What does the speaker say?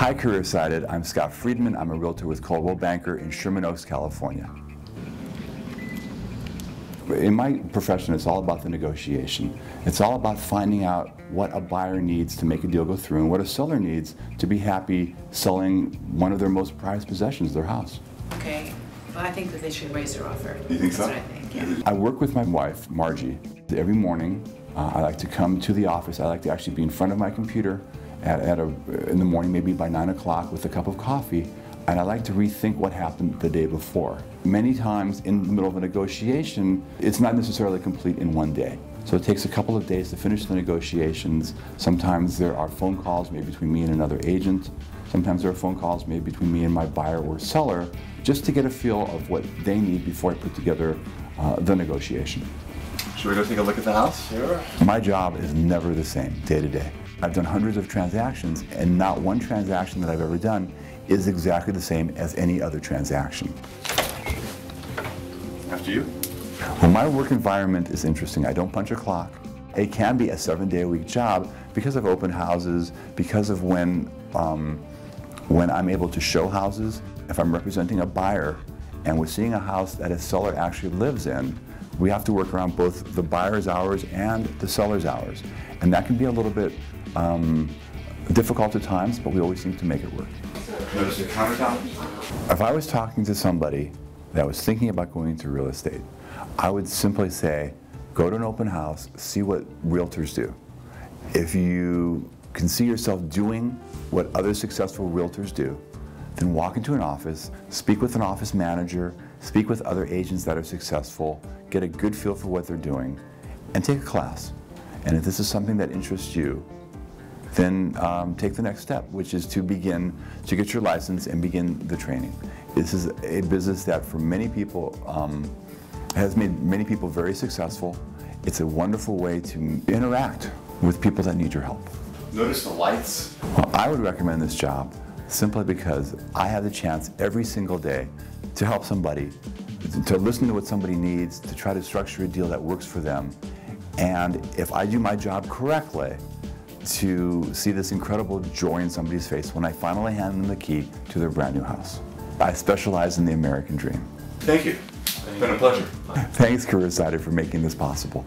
Hi, Career Sighted. I'm Scott Friedman. I'm a realtor with Coldwell Banker in Sherman Oaks, California. In my profession, it's all about the negotiation. It's all about finding out what a buyer needs to make a deal go through and what a seller needs to be happy selling one of their most prized possessions, their house. Okay, well, I think that they should raise their offer. You think so? That's what I think, yeah. I work with my wife, Margie. Every morning, I like to come to the office. I like to actually be in front of my computer in the morning, maybe by 9 o'clock with a cup of coffee, and I like to rethink what happened the day before. Many times in the middle of a negotiation, it's not necessarily complete in one day. So it takes a couple of days to finish the negotiations. Sometimes there are phone calls, maybe between me and another agent. Sometimes there are phone calls, maybe between me and my buyer or seller, just to get a feel of what they need before I put together the negotiation. Should we go take a look at the house? Sure. My job is never the same, day to day. I've done hundreds of transactions, and not one transaction that I've ever done is exactly the same as any other transaction. After you. Well, my work environment is interesting. I don't punch a clock. It can be a 7-day-a-week job because of open houses, because of when I'm able to show houses. If I'm representing a buyer and we're seeing a house that a seller actually lives in, we have to work around both the buyer's hours and the seller's hours. And that can be a little bit difficult at times, but we always seem to make it work. Notice the countertop? If I was talking to somebody that was thinking about going into real estate, I would simply say, go to an open house, see what realtors do. If you can see yourself doing what other successful realtors do, then walk into an office, speak with an office manager, speak with other agents that are successful, get a good feel for what they're doing, and take a class. And if this is something that interests you, then take the next step, which is to begin to get your license and begin the training. This is a business that for many people has made many people very successful. It's a wonderful way to interact with people that need your help. Notice the lights? Well, I would recommend this job simply because I have the chance every single day to help somebody, to listen to what somebody needs, to try to structure a deal that works for them. And if I do my job correctly, to see this incredible joy in somebody's face when I finally hand them the key to their brand new house. I specialize in the American dream. Thank you. It's been a pleasure. Thanks, Career Sighted, for making this possible.